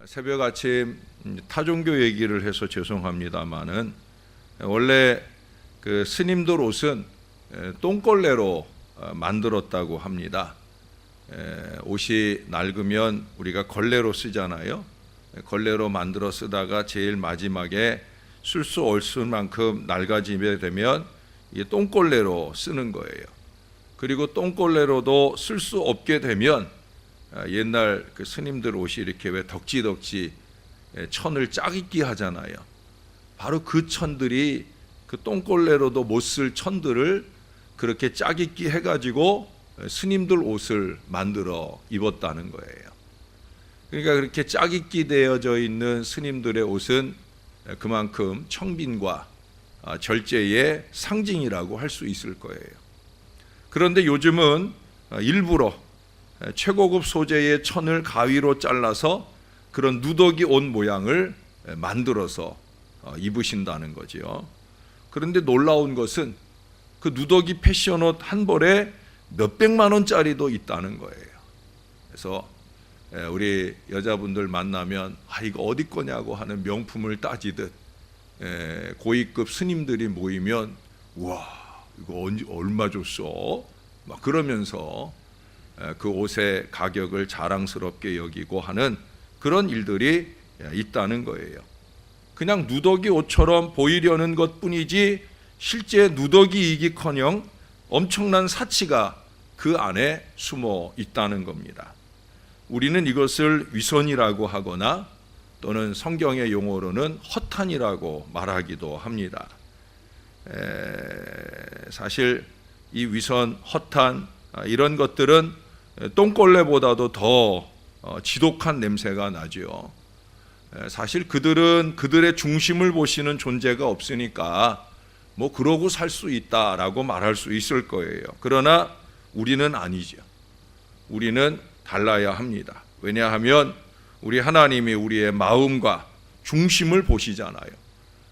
새벽 아침 타종교 얘기를 해서 죄송합니다만은 원래 그 스님들 옷은 똥걸레로 만들었다고 합니다. 옷이 낡으면 우리가 걸레로 쓰잖아요. 걸레로 만들어 쓰다가 제일 마지막에 쓸 수 없을 만큼 낡아지게 되면 이게 똥걸레로 쓰는 거예요. 그리고 똥걸레로도 쓸 수 없게 되면 옛날 그 스님들 옷이 이렇게 왜 덕지덕지 천을 짜깁기 하잖아요. 바로 그 천들이 그 똥걸레로도 못 쓸 천들을 그렇게 짜깁기 해가지고 스님들 옷을 만들어 입었다는 거예요. 그러니까 그렇게 짜깁기 되어져 있는 스님들의 옷은 그만큼 청빈과 절제의 상징이라고 할 수 있을 거예요. 그런데 요즘은 일부러 최고급 소재의 천을 가위로 잘라서 그런 누더기 옷 모양을 만들어서 입으신다는 거지요. 그런데 놀라운 것은 그 누더기 패션옷 한 벌에 몇백만 원짜리도 있다는 거예요. 그래서 우리 여자분들 만나면 이거 어디 거냐고 하는 명품을 따지듯 고위급 스님들이 모이면 우와 이거 얼마 줬어? 막 그러면서 그 옷의 가격을 자랑스럽게 여기고 하는 그런 일들이 있다는 거예요. 그냥 누더기 옷처럼 보이려는 것뿐이지 실제 누더기이기커녕 엄청난 사치가 그 안에 숨어 있다는 겁니다. 우리는 이것을 위선이라고 하거나 또는 성경의 용어로는 허탄이라고 말하기도 합니다. 사실 이 위선, 허탄 이런 것들은 똥걸레보다도 더 지독한 냄새가 나죠. 사실 그들은 그들의 중심을 보시는 존재가 없으니까 뭐 그러고 살 수 있다라고 말할 수 있을 거예요. 그러나 우리는 아니죠. 우리는 달라야 합니다. 왜냐하면 우리 하나님이 우리의 마음과 중심을 보시잖아요.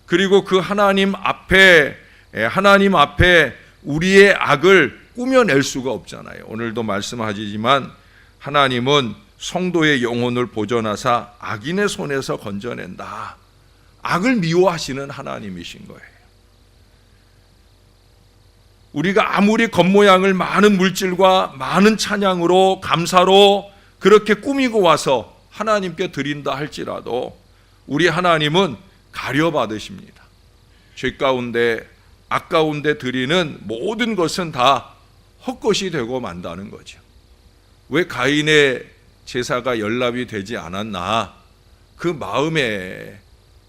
그리고 그 하나님 앞에 우리의 악을 꾸며낼 수가 없잖아요. 오늘도 말씀하시지만 하나님은 성도의 영혼을 보존하사 악인의 손에서 건져낸다. 악을 미워하시는 하나님이신 거예요. 우리가 아무리 겉모양을 많은 물질과 많은 찬양으로 감사로 그렇게 꾸미고 와서 하나님께 드린다 할지라도 우리 하나님은 가려받으십니다. 죄 가운데 악 가운데 드리는 모든 것은 다 헛것이 되고 만다는 거죠. 왜 가인의 제사가 연락이 되지 않았나? 그 마음에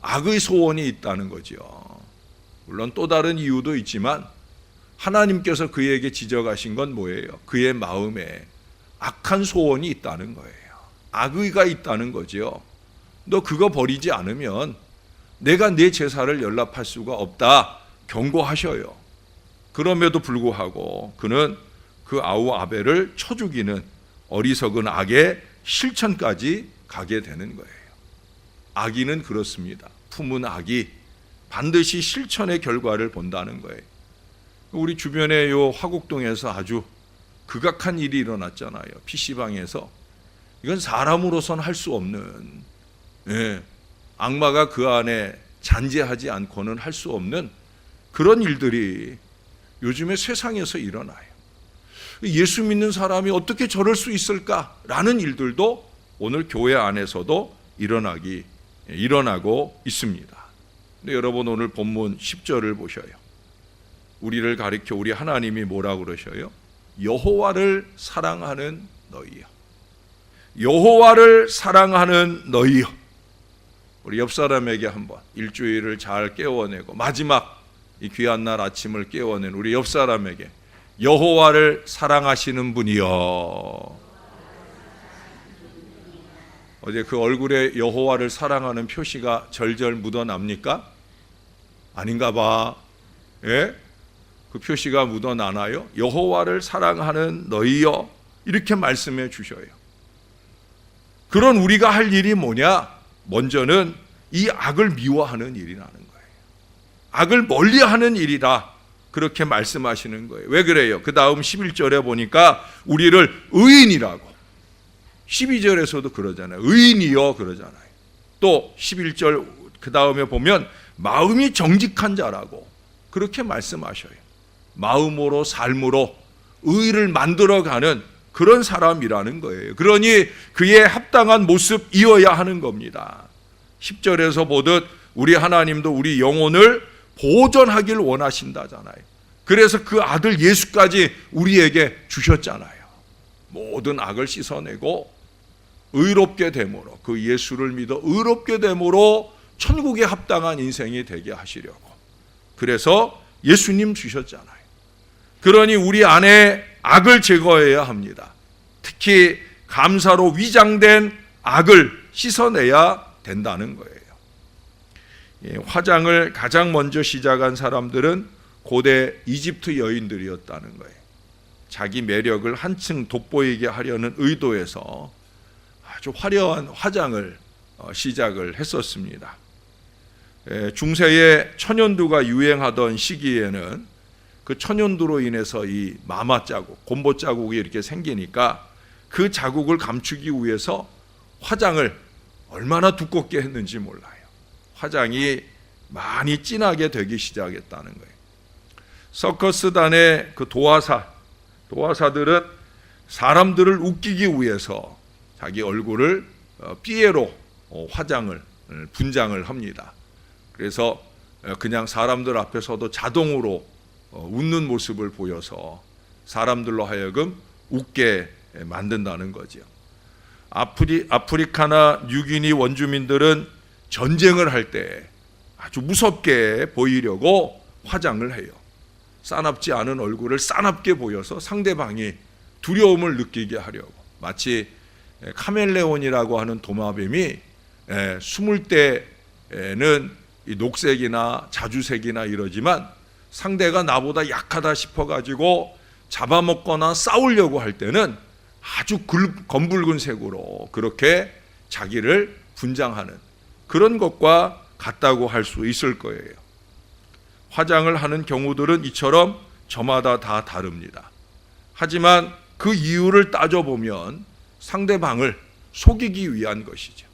악의 소원이 있다는 거죠. 물론 또 다른 이유도 있지만 하나님께서 그에게 지적하신 건 뭐예요? 그의 마음에 악한 소원이 있다는 거예요. 악의가 있다는 거죠. 너 그거 버리지 않으면 내가 네 제사를 연락할 수가 없다 경고하셔요. 그럼에도 불구하고 그는 그 아우 아벨을 쳐 죽이는 어리석은 악의 실천까지 가게 되는 거예요. 악인은 그렇습니다. 품은 악이 반드시 실천의 결과를 본다는 거예요. 우리 주변에 요 화곡동에서 아주 극악한 일이 일어났잖아요. PC방에서. 이건 사람으로선 할 수 없는, 악마가 그 안에 잔재하지 않고는 할 수 없는 그런 일들이 요즘에 세상에서 일어나요. 예수 믿는 사람이 어떻게 저럴 수 있을까라는 일들도 오늘 교회 안에서도 일어나고 있습니다. 근데 여러분 오늘 본문 10절을 보셔요. 우리를 가리켜 우리 하나님이 뭐라고 그러셔요? 여호와를 사랑하는 너희여. 여호와를 사랑하는 너희여. 우리 옆 사람에게 한번 일주일을 잘 깨워내고 마지막 이 귀한 날 아침을 깨워낸 우리 옆 사람에게 여호와를 사랑하시는 분이여. 어제 그 얼굴에 여호와를 사랑하는 표시가 절절 묻어납니까? 아닌가 봐. 예? 그 표시가 묻어나나요? 여호와를 사랑하는 너희여 이렇게 말씀해 주셔요. 그런 우리가 할 일이 뭐냐? 먼저는 이 악을 미워하는 일이라는 거예요. 악을 멀리하는 일이다 그렇게 말씀하시는 거예요. 왜 그래요? 그 다음 11절에 보니까 우리를 의인이라고 12절에서도 그러잖아요. 의인이여 그러잖아요. 또 11절 그 다음에 보면 마음이 정직한 자라고 그렇게 말씀하셔요. 마음으로 삶으로 의를 만들어가는 그런 사람이라는 거예요. 그러니 그에 합당한 모습이어야 하는 겁니다. 10절에서 보듯 우리 하나님도 우리 영혼을 보존하길 원하신다잖아요. 그래서 그 아들 예수까지 우리에게 주셨잖아요. 모든 악을 씻어내고 의롭게 됨으로, 그 예수를 믿어 의롭게 됨으로 천국에 합당한 인생이 되게 하시려고. 그래서 예수님 주셨잖아요. 그러니 우리 안에 악을 제거해야 합니다. 특히 감사로 위장된 악을 씻어내야 된다는 거예요. 화장을 가장 먼저 시작한 사람들은 고대 이집트 여인들이었다는 거예요. 자기 매력을 한층 돋보이게 하려는 의도에서 아주 화려한 화장을 시작을 했었습니다. 중세에 천연두가 유행하던 시기에는 그 천연두로 인해서 이 마마 자국, 곰보 자국이 이렇게 생기니까 그 자국을 감추기 위해서 화장을 얼마나 두껍게 했는지 몰라요. 화장이 많이 진하게 되기 시작했다는 거예요. 서커스단의 그 도화사들은 사람들을 웃기기 위해서 자기 얼굴을 삐에로 화장을 분장을 합니다. 그래서 그냥 사람들 앞에서도 자동으로 웃는 모습을 보여서 사람들로 하여금 웃게 만든다는 거죠. 아프리카나 뉴기니 원주민들은 전쟁을 할 때 아주 무섭게 보이려고 화장을 해요. 싸납지 않은 얼굴을 싸납게 보여서 상대방이 두려움을 느끼게 하려고. 마치 카멜레온이라고 하는 도마뱀이 숨을 때는 녹색이나 자주색이나 이러지만 상대가 나보다 약하다 싶어가지고 잡아먹거나 싸우려고 할 때는 아주 검붉은 색으로 그렇게 자기를 분장하는 그런 것과 같다고 할 수 있을 거예요. 화장을 하는 경우들은 이처럼 저마다 다 다릅니다. 하지만 그 이유를 따져보면 상대방을 속이기 위한 것이죠.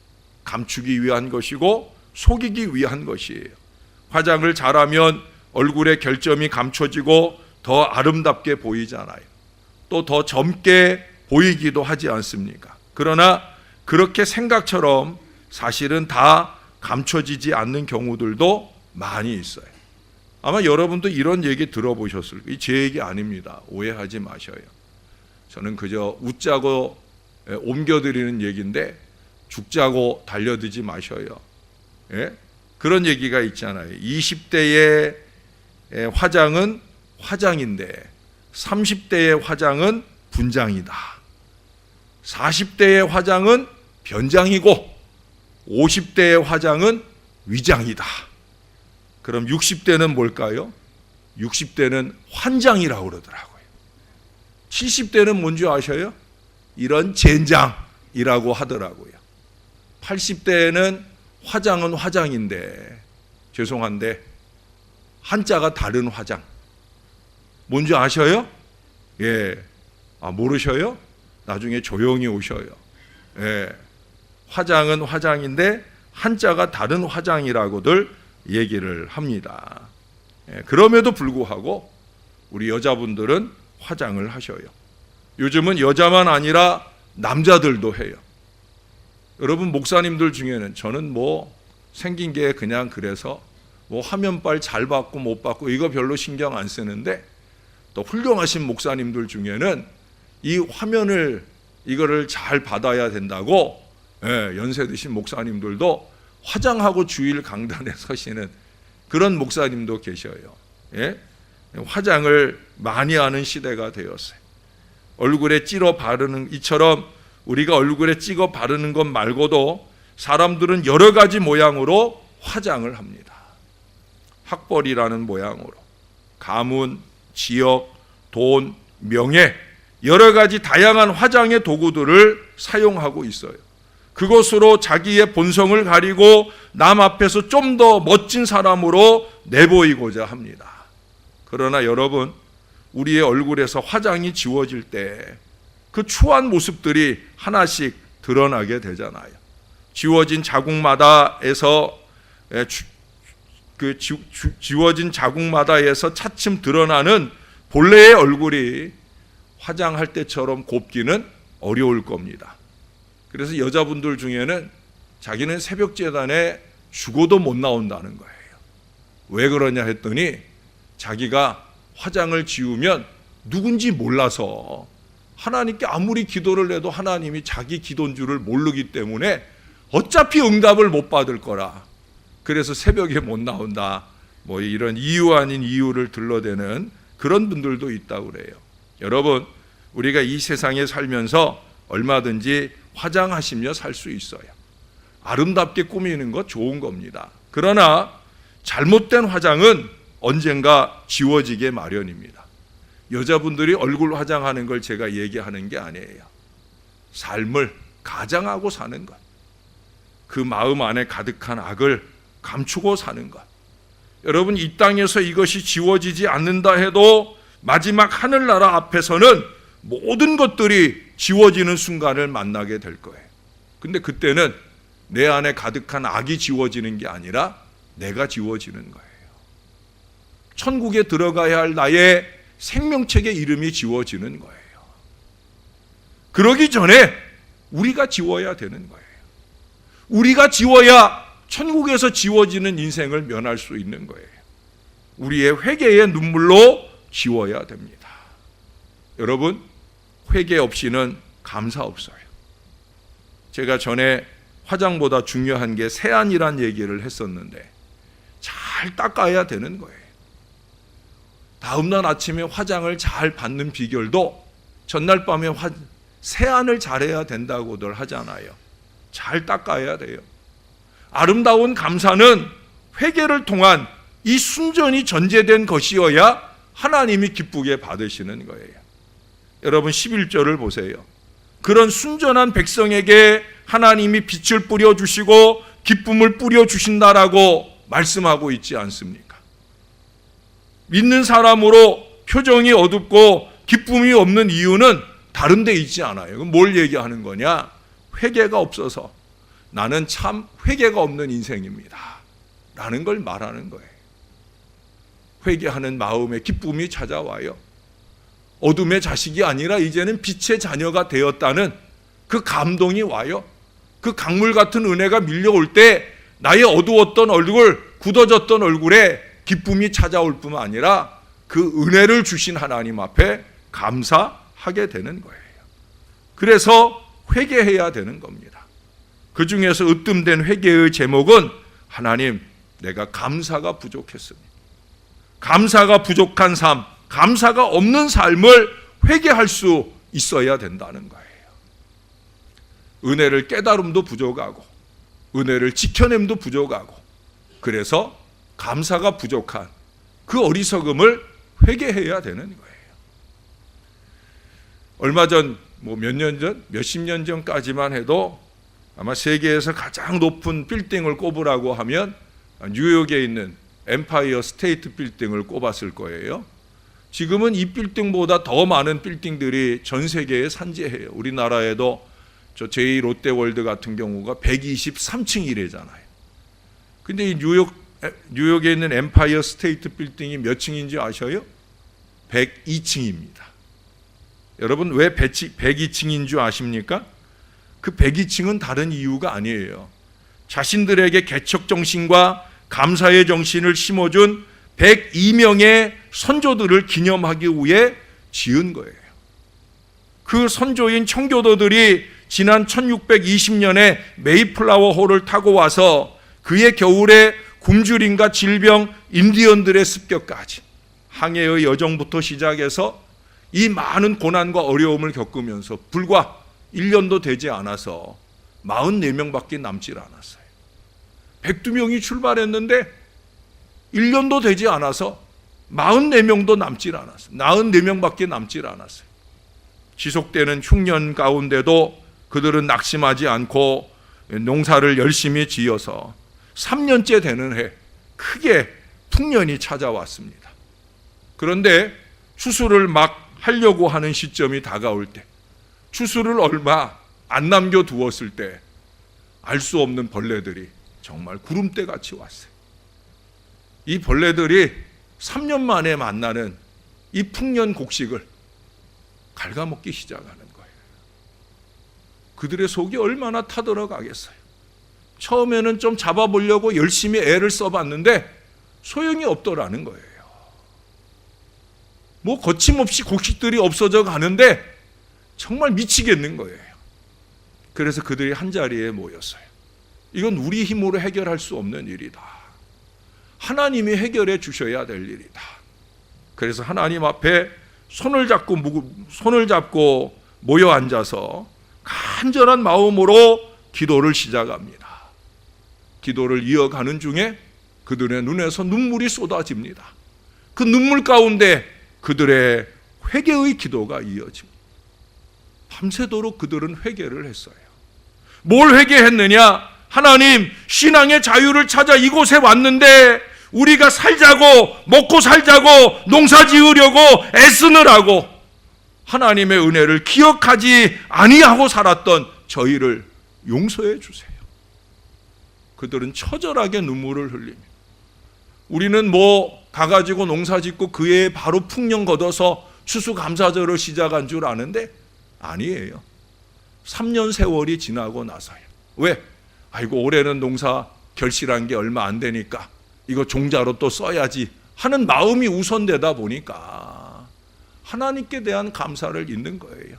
감추기 위한 것이고 속이기 위한 것이에요. 화장을 잘하면 얼굴의 결점이 감춰지고 더 아름답게 보이잖아요. 또 더 젊게 보이기도 하지 않습니까? 그러나 그렇게 생각처럼 사실은 다 감춰지지 않는 경우들도 많이 있어요. 아마 여러분도 이런 얘기 들어보셨을 거예요. 제 얘기 아닙니다. 오해하지 마셔요. 저는 그저 웃자고 옮겨드리는 얘기인데 죽자고 달려들지 마셔요. 예? 그런 얘기가 있잖아요. 20대의 화장은 화장인데 30대의 화장은 분장이다. 40대의 화장은 변장이고 50대의 화장은 위장이다. 그럼 60대는 뭘까요? 60대는 환장이라고 그러더라고요. 70대는 뭔지 아셔요? 이런 젠장이라고 하더라고요. 80대에는 화장은 화장인데 죄송한데 한자가 다른 화장. 뭔지 아셔요? 예. 모르셔요? 나중에 조용히 오셔요. 예. 화장은 화장인데 한자가 다른 화장이라고들 얘기를 합니다. 예. 그럼에도 불구하고 우리 여자분들은 화장을 하셔요. 요즘은 여자만 아니라 남자들도 해요. 여러분 목사님들 중에는 저는 생긴 게 그냥 그래서 화면빨 잘 받고 못 받고 이거 별로 신경 안 쓰는데 또 훌륭하신 목사님들 중에는 이 화면을 이거를 잘 받아야 된다고 연세 드신 목사님들도 화장하고 주일 강단에 서시는 그런 목사님도 계셔요. 예? 화장을 많이 하는 시대가 되었어요. 얼굴에 찌러 바르는 이처럼 우리가 얼굴에 찍어 바르는 것 말고도 사람들은 여러 가지 모양으로 화장을 합니다. 학벌이라는 모양으로 가문, 지역, 돈, 명예 여러 가지 다양한 화장의 도구들을 사용하고 있어요. 그것으로 자기의 본성을 가리고 남 앞에서 좀 더 멋진 사람으로 내보이고자 합니다. 그러나 여러분, 우리의 얼굴에서 화장이 지워질 때 그 추한 모습들이 하나씩 드러나게 되잖아요. 지워진 자국마다에서 지워진 자국마다에서 차츰 드러나는 본래의 얼굴이 화장할 때처럼 곱기는 어려울 겁니다. 그래서 여자분들 중에는 자기는 새벽 제단에 죽어도 못 나온다는 거예요. 왜 그러냐 했더니 자기가 화장을 지우면 누군지 몰라서 하나님께 아무리 기도를 해도 하나님이 자기 기도인 줄을 모르기 때문에 어차피 응답을 못 받을 거라. 그래서 새벽에 못 나온다. 뭐 이런 이유 아닌 이유를 들러대는 그런 분들도 있다고 그래요. 여러분, 우리가 이 세상에 살면서 얼마든지 화장하시며 살 수 있어요. 아름답게 꾸미는 것 좋은 겁니다. 그러나 잘못된 화장은 언젠가 지워지게 마련입니다. 여자분들이 얼굴 화장하는 걸 제가 얘기하는 게 아니에요. 삶을 가장하고 사는 것, 그 마음 안에 가득한 악을 감추고 사는 것. 여러분, 이 땅에서 이것이 지워지지 않는다 해도 마지막 하늘나라 앞에서는 모든 것들이 지워지는 순간을 만나게 될 거예요. 근데 그때는 내 안에 가득한 악이 지워지는 게 아니라 내가 지워지는 거예요. 천국에 들어가야 할 나의 생명책의 이름이 지워지는 거예요. 그러기 전에 우리가 지워야 되는 거예요. 우리가 지워야 천국에서 지워지는 인생을 면할 수 있는 거예요. 우리의 회개의 눈물로 지워야 됩니다. 여러분, 회개 없이는 감사 없어요. 제가 전에 화장보다 중요한 게 세안이란 얘기를 했었는데 잘 닦아야 되는 거예요. 다음날 아침에 화장을 잘 받는 비결도 전날 밤에 세안을 잘해야 된다고들 하잖아요. 잘 닦아야 돼요. 아름다운 감사는 회개를 통한 이 순전히 전제된 것이어야 하나님이 기쁘게 받으시는 거예요. 여러분, 11절을 보세요. 그런 순전한 백성에게 하나님이 빛을 뿌려주시고 기쁨을 뿌려주신다라고 말씀하고 있지 않습니까? 믿는 사람으로 표정이 어둡고 기쁨이 없는 이유는 다른 데 있지 않아요. 그럼 뭘 얘기하는 거냐? 회개가 없어서 나는 참 회개가 없는 인생입니다 라는 걸 말하는 거예요. 회개하는 마음에 기쁨이 찾아와요. 어둠의 자식이 아니라 이제는 빛의 자녀가 되었다는 그 감동이 와요. 그 강물 같은 은혜가 밀려올 때 나의 어두웠던 얼굴, 굳어졌던 얼굴에 기쁨이 찾아올 뿐만 아니라 그 은혜를 주신 하나님 앞에 감사하게 되는 거예요. 그래서 회개해야 되는 겁니다. 그 중에서 으뜸된 회개의 제목은 하나님, 내가 감사가 부족했습니다. 감사가 부족한 삶, 감사가 없는 삶을 회개할 수 있어야 된다는 거예요. 은혜를 깨달음도 부족하고 은혜를 지켜냄도 부족하고 그래서 감사가 부족한 그 어리석음을 회개해야 되는 거예요. 얼마 전, 몇 년 전, 몇십 년 전까지만 해도 아마 세계에서 가장 높은 빌딩을 꼽으라고 하면 뉴욕에 있는 엠파이어 스테이트 빌딩을 꼽았을 거예요. 지금은 이 빌딩보다 더 많은 빌딩들이 전 세계에 산재해요. 우리나라에도 저 제2 롯데월드 같은 경우가 123층이래잖아요. 근데 이 뉴욕에 있는 엠파이어 스테이트 빌딩이 몇 층인지 아셔요? 102층입니다. 여러분, 왜 102층인 줄 아십니까? 그 102층은 다른 이유가 아니에요. 자신들에게 개척 정신과 감사의 정신을 심어준 102명의 선조들을 기념하기 위해 지은 거예요. 그 선조인 청교도들이 지난 1620년에 메이플라워 호를 타고 와서 그의 겨울에 굶주림과 질병, 인디언들의 습격까지 항해의 여정부터 시작해서 이 많은 고난과 어려움을 겪으면서 불과 1년도 되지 않아서 44명밖에 남질 않았어요. 102명이 출발했는데 1년도 되지 않아서 44명도 남질 않았어요. 44명밖에 남질 않았어요. 지속되는 흉년 가운데도 그들은 낙심하지 않고 농사를 열심히 지어서 3년째 되는 해 크게 풍년이 찾아왔습니다. 그런데 추수를 막 하려고 하는 시점이 다가올 때, 추수를 얼마 안 남겨두었을 때 알 수 없는 벌레들이 정말 구름대 같이 왔어요. 이 벌레들이 3년 만에 만나는 이 풍년 곡식을 갉아먹기 시작하는 거예요. 그들의 속이 얼마나 타들어가겠어요. 처음에는 좀 잡아보려고 열심히 애를 써봤는데 소용이 없더라는 거예요. 뭐 거침없이 곡식들이 없어져 가는데 정말 미치겠는 거예요. 그래서 그들이 한자리에 모였어요. 이건 우리 힘으로 해결할 수 없는 일이다. 하나님이 해결해 주셔야 될 일이다. 그래서 하나님 앞에 손을 잡고 모여 앉아서 간절한 마음으로 기도를 시작합니다. 기도를 이어가는 중에 그들의 눈에서 눈물이 쏟아집니다. 그 눈물 가운데 그들의 회개의 기도가 이어집니다. 밤새도록 그들은 회개를 했어요. 뭘 회개했느냐? 하나님, 신앙의 자유를 찾아 이곳에 왔는데 우리가 살자고, 먹고 살자고, 농사 지으려고 애쓰느라고 하나님의 은혜를 기억하지 아니하고 살았던 저희를 용서해 주세요. 그들은 처절하게 눈물을 흘립니다. 우리는 가가지고 농사 짓고 그 해에 바로 풍년 걷어서 추수감사절을 시작한 줄 아는데 아니에요. 3년 세월이 지나고 나서요. 왜? 아이고, 올해는 농사 결실한 게 얼마 안 되니까 이거 종자로 또 써야지 하는 마음이 우선되다 보니까 하나님께 대한 감사를 잊는 거예요.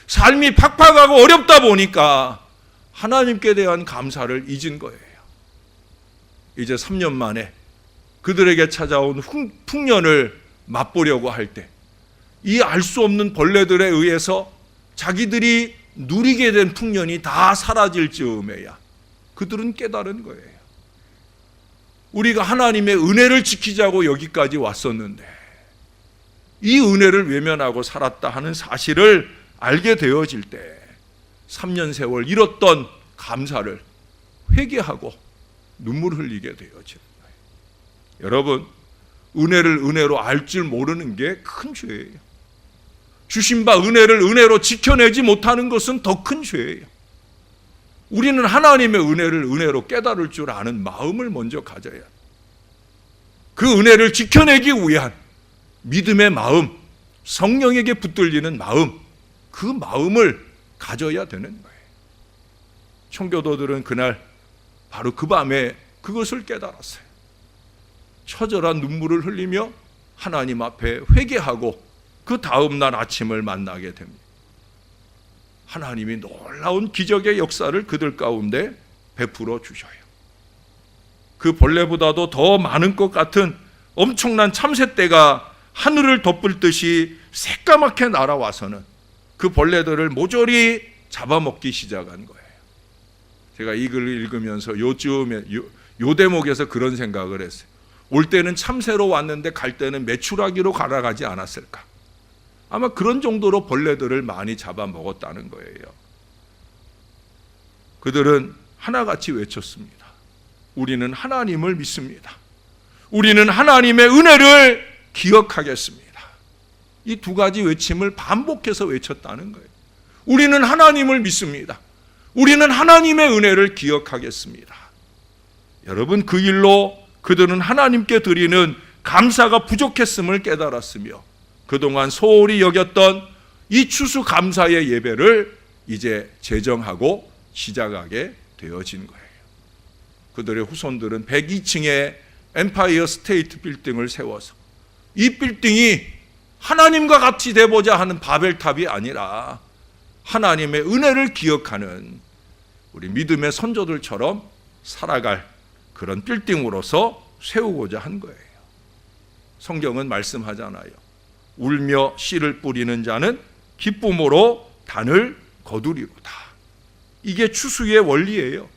삶이 팍팍하고 어렵다 보니까 하나님께 대한 감사를 잊은 거예요. 이제 3년 만에 그들에게 찾아온 풍년을 맛보려고 할 때 이 알 수 없는 벌레들에 의해서 자기들이 누리게 된 풍년이 다 사라질 즈음에야 그들은 깨달은 거예요. 우리가 하나님의 은혜를 지키자고 여기까지 왔었는데 이 은혜를 외면하고 살았다 하는 사실을 알게 되어질 때 3년 세월 잃었던 감사를 회개하고 눈물 흘리게 되어지는 거예요. 여러분, 은혜를 은혜로 알 줄 모르는 게 큰 죄예요. 주신 바 은혜를 은혜로 지켜내지 못하는 것은 더 큰 죄예요. 우리는 하나님의 은혜를 은혜로 깨달을 줄 아는 마음을 먼저 가져야 해요. 그 은혜를 지켜내기 위한 믿음의 마음, 성령에게 붙들리는 마음, 그 마음을 가져야 되는 거예요. 청교도들은 그날 바로 그 밤에 그것을 깨달았어요. 처절한 눈물을 흘리며 하나님 앞에 회개하고 그 다음 날 아침을 만나게 됩니다. 하나님이 놀라운 기적의 역사를 그들 가운데 베풀어 주셔요. 그 벌레보다도 더 많은 것 같은 엄청난 참새떼가 하늘을 덮을 듯이 새까맣게 날아와서는 그 벌레들을 모조리 잡아먹기 시작한 거예요. 제가 이 글을 읽으면서 요 대목에서 그런 생각을 했어요. 올 때는 참새로 왔는데 갈 때는 메추라기로 갈아가지 않았을까? 아마 그런 정도로 벌레들을 많이 잡아먹었다는 거예요. 그들은 하나같이 외쳤습니다. 우리는 하나님을 믿습니다. 우리는 하나님의 은혜를 기억하겠습니다. 이 두 가지 외침을 반복해서 외쳤다는 거예요. 우리는 하나님을 믿습니다. 우리는 하나님의 은혜를 기억하겠습니다. 여러분, 그 일로 그들은 하나님께 드리는 감사가 부족했음을 깨달았으며 그동안 소홀히 여겼던 이 추수감사의 예배를 이제 재정하고 시작하게 되어진 거예요. 그들의 후손들은 102층의 엠파이어 스테이트 빌딩을 세워서 이 빌딩이 하나님과 같이 되보자 하는 바벨탑이 아니라 하나님의 은혜를 기억하는 우리 믿음의 선조들처럼 살아갈 그런 빌딩으로서 세우고자 한 거예요. 성경은 말씀하잖아요. 울며 씨를 뿌리는 자는 기쁨으로 단을 거두리로다. 이게 추수의 원리예요.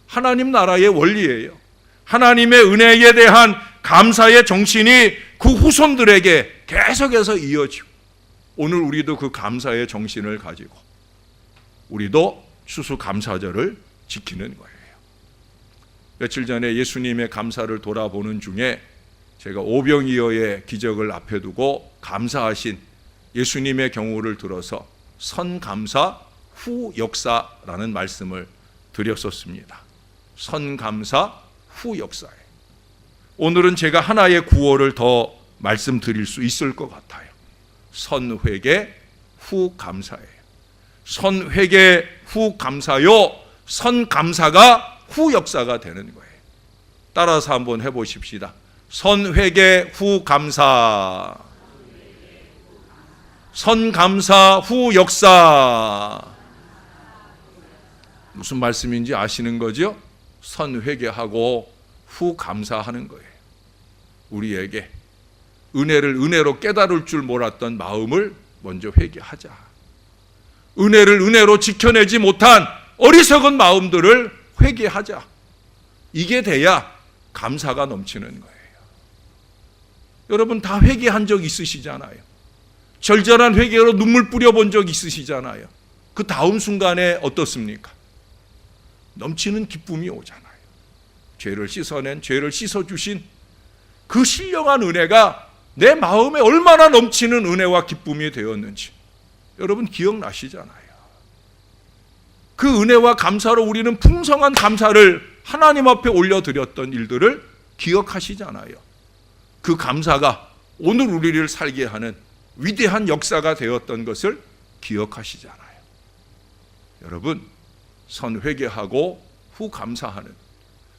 하나님 나라의 원리예요. 하나님의 은혜에 대한 감사의 정신이 그 후손들에게 계속해서 이어지고 오늘 우리도 그 감사의 정신을 가지고 우리도 추수감사절을 지키는 거예요. 며칠 전에 예수님의 감사를 돌아보는 중에 제가 오병이어의 기적을 앞에 두고 감사하신 예수님의 경우를 들어서 선감사 후역사라는 말씀을 드렸었습니다. 선감사 후 역사에. 오늘은 제가 하나의 구호를 더 말씀드릴 수 있을 것 같아요. 선회개 후 감사예요. 선회개 후 감사요. 선감사가 후 역사가 되는 거예요. 따라서 한번 해보십시다. 선회개 후 감사. 선감사 후 역사. 무슨 말씀인지 아시는 거죠? 선회개하고 후 감사하는 거예요. 우리에게 은혜를 은혜로 깨달을 줄 몰랐던 마음을 먼저 회개하자. 은혜를 은혜로 지켜내지 못한 어리석은 마음들을 회개하자. 이게 돼야 감사가 넘치는 거예요. 여러분 다 회개한 적 있으시잖아요. 절절한 회개로 눈물 뿌려본 적 있으시잖아요. 그 다음 순간에 어떻습니까? 넘치는 기쁨이 오잖아요. 죄를 씻어낸, 죄를 씻어주신 그 신령한 은혜가 내 마음에 얼마나 넘치는 은혜와 기쁨이 되었는지 여러분 기억나시잖아요. 그 은혜와 감사로 우리는 풍성한 감사를 하나님 앞에 올려드렸던 일들을 기억하시잖아요. 그 감사가 오늘 우리를 살게 하는 위대한 역사가 되었던 것을 기억하시잖아요. 여러분, 선회개하고 후 감사하는,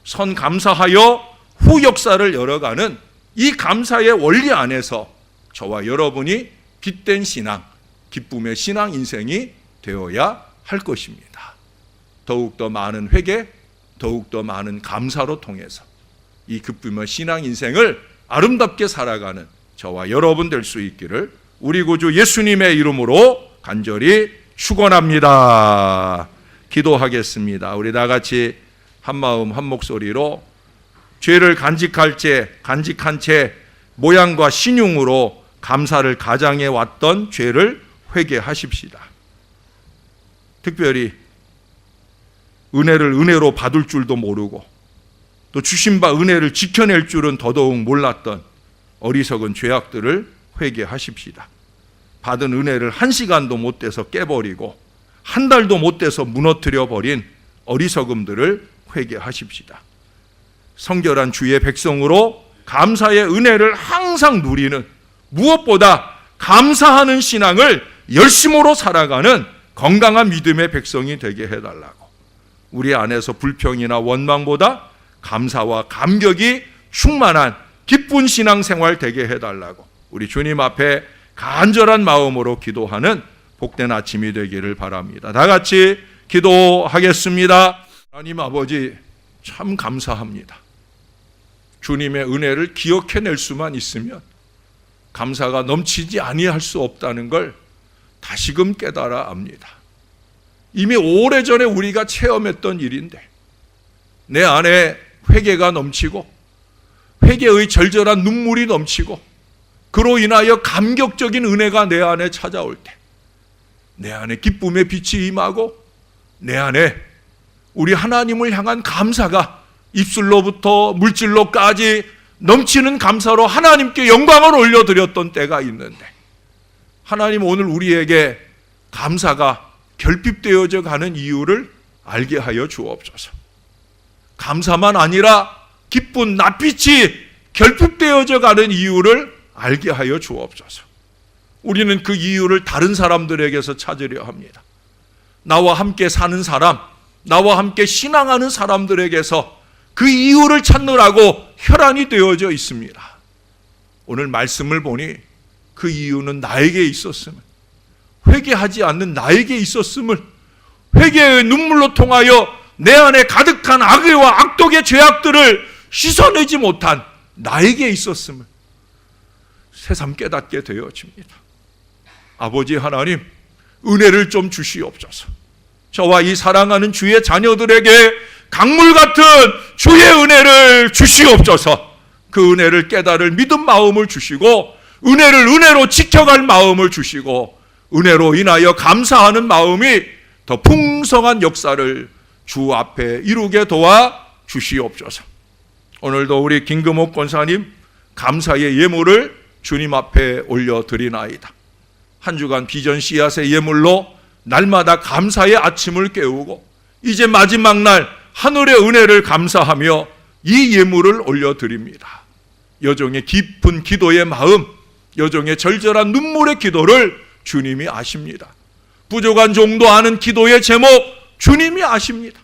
선감사하여 후 역사를 열어가는 이 감사의 원리 안에서 저와 여러분이 빛된 신앙, 기쁨의 신앙 인생이 되어야 할 것입니다. 더욱더 많은 회개, 더욱더 많은 감사로 통해서 이 기쁨의 신앙 인생을 아름답게 살아가는 저와 여러분 될 수 있기를 우리 구주 예수님의 이름으로 간절히 축원합니다. 기도하겠습니다. 우리 다 같이 한 마음 한 목소리로 죄를 간직한 채 모양과 신용으로 감사를 가장해 왔던 죄를 회개하십시다. 특별히 은혜를 은혜로 받을 줄도 모르고 또 주신 바 은혜를 지켜낼 줄은 더더욱 몰랐던 어리석은 죄악들을 회개하십시다. 받은 은혜를 한 시간도 못 돼서 깨버리고 한 달도 못 돼서 무너뜨려 버린 어리석음들을 회개하십시다. 성결한 주의 백성으로 감사의 은혜를 항상 누리는, 무엇보다 감사하는 신앙을 열심으로 살아가는 건강한 믿음의 백성이 되게 해달라고, 우리 안에서 불평이나 원망보다 감사와 감격이 충만한 기쁜 신앙생활 되게 해달라고 우리 주님 앞에 간절한 마음으로 기도하는 복된 아침이 되기를 바랍니다. 다 같이 기도하겠습니다. 하나님 아버지, 참 감사합니다. 주님의 은혜를 기억해낼 수만 있으면 감사가 넘치지 아니할 수 없다는 걸 다시금 깨달아 압니다. 이미 오래전에 우리가 체험했던 일인데 내 안에 회개가 넘치고 회개의 절절한 눈물이 넘치고 그로 인하여 감격적인 은혜가 내 안에 찾아올 때 내 안에 기쁨의 빛이 임하고 내 안에 우리 하나님을 향한 감사가 입술로부터 물질로까지 넘치는 감사로 하나님께 영광을 올려드렸던 때가 있는데, 하나님 오늘 우리에게 감사가 결핍되어져 가는 이유를 알게 하여 주옵소서. 감사만 아니라 기쁜 낯빛이 결핍되어져 가는 이유를 알게 하여 주옵소서. 우리는 그 이유를 다른 사람들에게서 찾으려 합니다. 나와 함께 사는 사람, 나와 함께 신앙하는 사람들에게서 그 이유를 찾느라고 혈안이 되어져 있습니다. 오늘 말씀을 보니 그 이유는 나에게 있었음을, 회개하지 않는 나에게 있었음을, 회개의 눈물로 통하여 내 안에 가득한 악의와 악독의 죄악들을 씻어내지 못한 나에게 있었음을 새삼 깨닫게 되어집니다. 아버지 하나님, 은혜를 좀 주시옵소서. 저와 이 사랑하는 주의 자녀들에게 강물 같은 주의 은혜를 주시옵소서. 그 은혜를 깨달을 믿음 마음을 주시고 은혜를 은혜로 지켜갈 마음을 주시고 은혜로 인하여 감사하는 마음이 더 풍성한 역사를 주 앞에 이루게 도와 주시옵소서. 오늘도 우리 김금옥 권사님 감사의 예물을 주님 앞에 올려드리나이다. 한 주간 비전 씨앗의 예물로 날마다 감사의 아침을 깨우고 이제 마지막 날 하늘의 은혜를 감사하며 이 예물을 올려드립니다. 여종의 깊은 기도의 마음, 여종의 절절한 눈물의 기도를 주님이 아십니다. 부족한 종도 아는 기도의 제목 주님이 아십니다.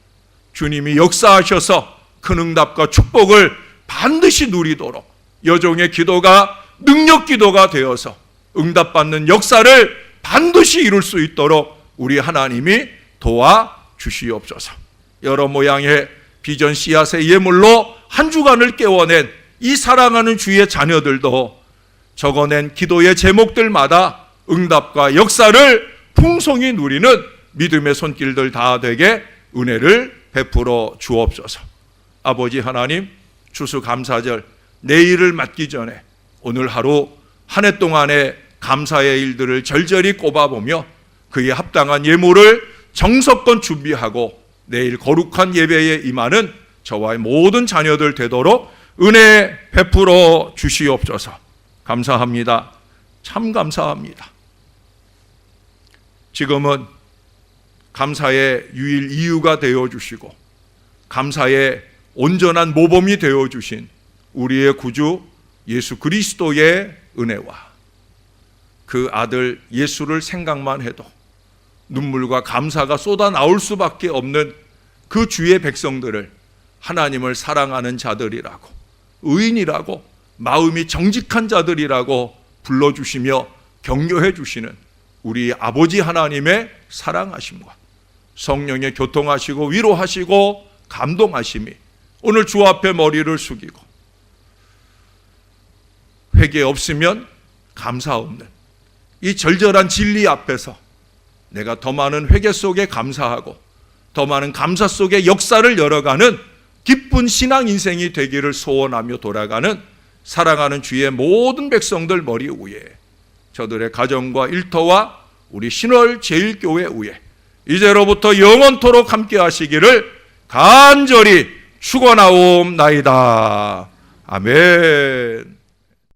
주님이 역사하셔서 큰 응답과 축복을 반드시 누리도록 여종의 기도가 능력 기도가 되어서 응답받는 역사를 반드시 이룰 수 있도록 우리 하나님이 도와주시옵소서. 여러 모양의 비전 씨앗의 예물로 한 주간을 깨워낸 이 사랑하는 주의 자녀들도 적어낸 기도의 제목들마다 응답과 역사를 풍성히 누리는 믿음의 손길들 다 되게 은혜를 베풀어 주옵소서. 아버지 하나님, 추수감사절 내일을 맞기 전에 오늘 하루 한 해 동안의 감사의 일들을 절절히 꼽아보며 그에 합당한 예물을 정성껏 준비하고 내일 거룩한 예배에 임하는 저와의 모든 자녀들 되도록 은혜 베풀어 주시옵소서. 감사합니다. 참 감사합니다. 지금은 감사의 유일 이유가 되어주시고 감사의 온전한 모범이 되어주신 우리의 구주 예수 그리스도의 은혜와 그 아들 예수를 생각만 해도 눈물과 감사가 쏟아 나올 수밖에 없는 그 주의 백성들을 하나님을 사랑하는 자들이라고, 의인이라고, 마음이 정직한 자들이라고 불러주시며 격려해 주시는 우리 아버지 하나님의 사랑하심과 성령의 교통하시고 위로하시고 감동하심이 오늘 주 앞에 머리를 숙이고 회개 없으면 감사 없는 이 절절한 진리 앞에서 내가 더 많은 회개 속에 감사하고 더 많은 감사 속에 역사를 열어가는 기쁜 신앙 인생이 되기를 소원하며 돌아가는 사랑하는 주의 모든 백성들 머리 위에 저들의 가정과 일터와 우리 신월 제일교회 위에 이제로부터 영원토록 함께 하시기를 간절히 축원하옵나이다. 아멘.